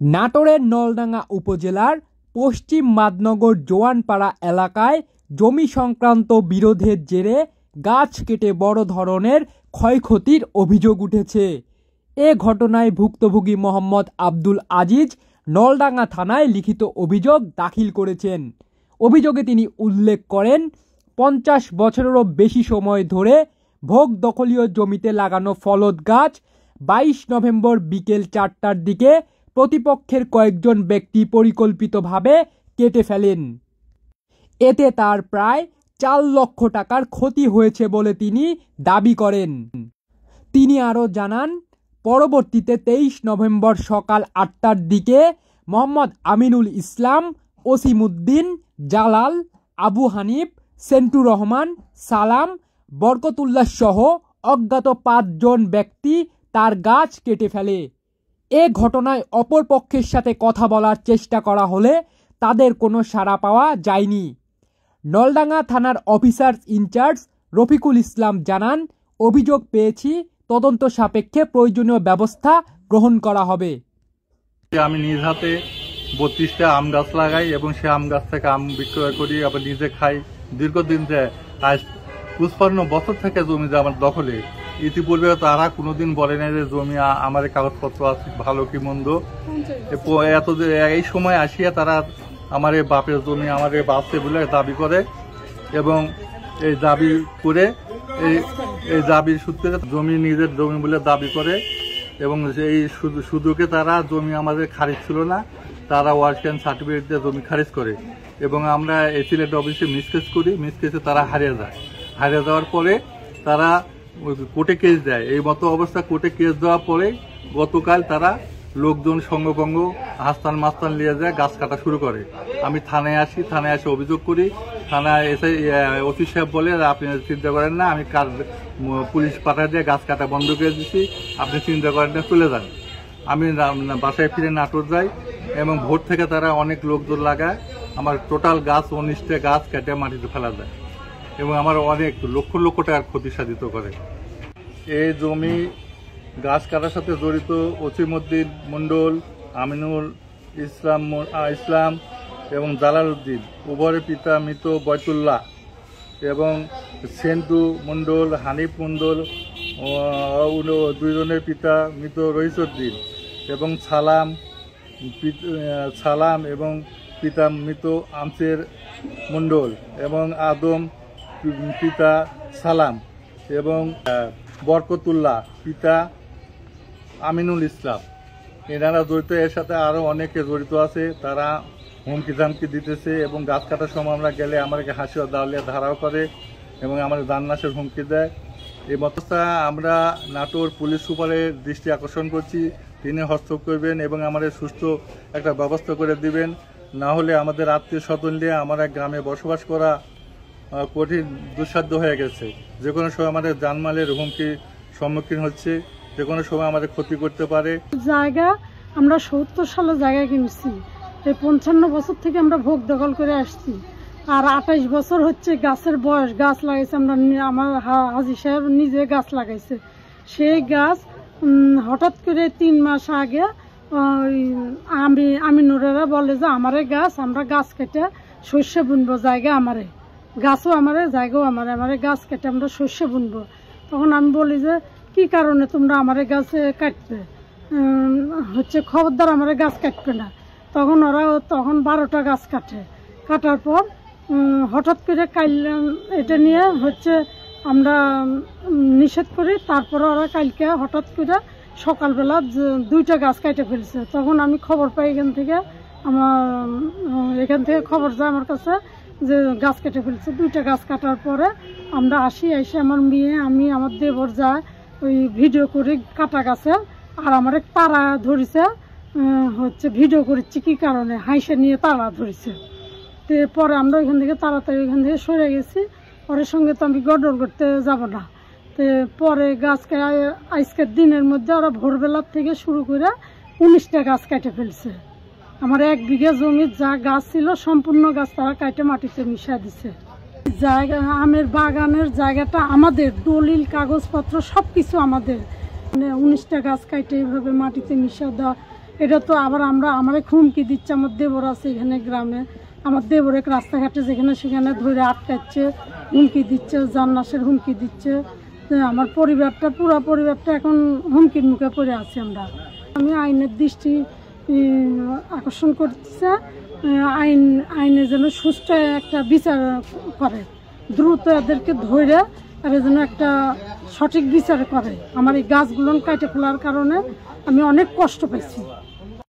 নাটোরের নলডাঙ্গা উপজেলার পশ্চিম মাদনগর জোয়ানপাড়া এলাকায় জমি সংক্রান্ত বিরোধের জেরে গাছ কেটে বড় ধরনের ক্ষয়ক্ষতির অভিযোগ উঠেছে। এ ঘটনায় ভুক্তভোগী মোহাম্মদ আব্দুল আজিজ নলডাঙ্গা থানায় লিখিত অভিযোগ দাখিল করেছেন। অভিযোগে তিনি উল্লেখ করেন, 50 বছরেরও বেশি সময় ধরে ভোগ দখলীয় জমিতে লাগানো ফলদ গাছ 22 নভেম্বর বিকেল 4টার দিকে প্রতিপক্ষের কয়েকজন ব্যক্তি পরিকল্পিতভাবে কেটে ফেলেন। এতে তার প্রায় 4 লক্ষ টাকার ক্ষতি হয়েছে বলে তিনি দাবি করেন। তিনি আরও জানান, পরবর্তীতে 23 নভেম্বর সকাল 8টার দিকে মোহাম্মদ আমিনুল ইসলাম, ওসিমউদ্দিন, জালাল, আবু হানিফ, সেন্টুর রহমান, সালাম, বরকতুল্লাহ সহ অজ্ঞাত 5 জন ব্যক্তি তার গাছ কেটে ফেলে। এ ঘটনায় অপর পক্ষের সাথে কথা বলার চেষ্টা করা হলে তাদের কোনো সাড়া পাওয়া যায়নি। নলডাঙ্গা থানার অফিসার ইনচার্জ রফিকুল ইসলাম জানান, অভিযোগ পেয়েছি, তদন্ত সাপেক্ষে প্রয়োজনীয় ব্যবস্থা গ্রহণ করা হবে। আমি নিজ হাতে 32টা আম গাছ লাগাই এবং সে আম গাছ থেকে আম বিক্রয় করি, আবার নিজে খাই। দীর্ঘদিন আজ 55 বছর থেকে জমি আমার দখলে। ইতিপূর্বে তারা কোনোদিন বলে না যে জমি আমার কাগজপত্র আছে ভালো কি মন্দ। এই সময় আসিয়া তারা আমার বাপের জমি আমার বাপে বলে দাবি করে এবং এই দাবি করে এই দাবির সূত্রে জমি নিজের জমি বলে দাবি করে এবং এই সুযোগে তারা জমি আমাদের খারিজ ছিল না, তারা ওয়ার্ক সার্টিফিকেট দিয়ে জমি খারিজ করে এবং আমরা এসিলেট অফিসে মিসকেস করি। মিসকেসে তারা হারিয়ে যায়। হারিয়ে যাওয়ার পরে তারা কোর্টে কেস দেয়। এই মতো অবস্থা কোর্টে কেস দেওয়ার পরে গতকাল তারা লোকজন সঙ্গভঙ্গ হাস্তান মাস্তান নিয়ে যায়, গাছ কাটা শুরু করে। আমি থানায় আসি, থানায় এসে অভিযোগ করি। থানায় এসে ওসি সাহেব বলে, আপনি চিন্তা করেন না, আমি পুলিশ পাঠায় দিয়ে গাছ কাটা বন্ধ করে দিচ্ছি, আপনি চিন্তা করেন না, চলে যান। আমি বাসায় ফিরে নাটোর যাই এবং ভোর থেকে তারা অনেক লোকজন লাগায়। আমার টোটাল গাছ 19টা গাছ কেটে মাটিতে ফেলা যায় এবং আমার অনেক লক্ষ লক্ষ টাকার ক্ষতি সাধিত করে। এই জমি গাছ কাটার সাথে জড়িত ওসিমউদ্দিন মণ্ডল, আমিনুল ইসলাম এবং জালালউদ্দিন, উভয়ের পিতা মৃত বয়তুল্লাহ এবং সেন্টু মণ্ডল, হানিফ মণ্ডল, 2 জনের পিতা মৃত রহিসউদ্দিন এবং সালাম এবং পিতা মৃত আমসের মণ্ডল এবং আদম পিতা সালাম এবং বরকতুল্লাহ পিতা আমিনুল ইসলাম, এনারা জড়িত। এর সাথে আরও অনেকে জড়িত আছে। তারা হুমকি ধামকি দিতেছে এবং গাছ কাটার সময় আমরা গেলে আমাদেরকে হাসি দাওয়ালিয়া ধারাও করে এবং আমাদের জাননাশের হুমকি দেয়। এই অবস্থা আমরা নাটোর পুলিশ সুপারের দৃষ্টি আকর্ষণ করছি, তিনি হস্তক্ষেপ করবেন এবং আমাদের সুষ্ঠু একটা ব্যবস্থা করে দিবেন। না হলে আমাদের আত্মীয় স্বজন নিয়ে আমরা গ্রামে বসবাস করা কঠিন দুঃসাধ্য হয়ে গেছে। যে কোনো সময় আমাদের জানমালের হুমকির সম্মুখীন হচ্ছে, যে কোনো সময় আমাদের ক্ষতি করতে পারে। জায়গা আমরা 70 সালে জায়গা কিনছি, এই 55 বছর থেকে আমরা ভোগ দখল করে আসছি। আর 28 বছর হচ্ছে গাছের বয়স। গাছ লাগাইছে আমরা, আমার হাজি সাহেব নিজে গাছ লাগাইছে। সেই গাছ হঠাৎ করে 3 মাস আগে আমি নুরেরা বলে যে আমারে গাছ, আমরা গাছ কেটে শস্য বুনবো, জায়গা আমারে, গাছও আমারে, জায়গাও আমারে গাছ কেটে আমরা শস্য বুনবো। তখন আমি বলি যে কি কারণে তোমরা আমারে গাছ কাটবে, হচ্ছে খবরদার আমারে গাছ কাটবে না। তখন ওরা 12টা গাছ কাটার পর হঠাৎ করে এটা নিয়ে হচ্ছে আমরা নিষেধ করি। তারপরে ওরা কালকে হঠাৎ করে সকালবেলা 2টা গাছ কাটে ফেলছে। তখন আমি খবর পাই, এখান থেকে খবর যায় আমার কাছে যে গাছ কেটে ফেলছে। 2টা গাছ কাটার পরে আমরা এসে আমার মেয়ে, আমি, আমার দেবর যায় ওই ভিডিও করি কাটা গাছে। আর আমার তারা ধরেছে, হচ্ছে ভিডিও করছি কি কারণে, হাইসে নিয়ে তারা ধরেছে। তো পরে আমরা ওইখান থেকে তাড়াতাড়ি ওইখান থেকে সরে গেছি। পরের সঙ্গে তো আমি গডর করতে যাব না। তো পরে গাছকে আজকের দিনের মধ্যে ওরা ভোরবেলার থেকে শুরু করে 19টা গাছ কেটে ফেলছে। আমার 1 বিঘা জমির যা গাছ ছিল সম্পূর্ণ গাছ তারা কাটে মাটিতে মিশিয়ে দিছে। জায়গা, আমের বাগানের জায়গাটা আমাদের, দলিল কাগজপত্র সবকিছু আমাদের। 19টা গাছ কাটে এইভাবে মাটিতে মিশিয়ে দেওয়া, এটা তো আবার আমার হুমকি দিচ্ছে, আমার দেবর আছে এখানে গ্রামে, আমার দেবর এক রাস্তাঘাটে যেখানে সেখানে ধরে আটকাচ্ছে, হুমকি দিচ্ছে, জান্নাসের হুমকি দিচ্ছে। আমার পুরো পরিবারটা এখন হুমকির মুখে পড়ে আছি আমরা। আমি আইনের দৃষ্টি আকর্ষণ করতেছে, আইনে যেন সুষ্ঠু একটা বিচার করে, দ্রুত এদেরকে ধরে আর যেন একটা সঠিক বিচার করে। আমার এই গাছগুলো কেটে ফেলার কারণে আমি অনেক কষ্ট পেয়েছি।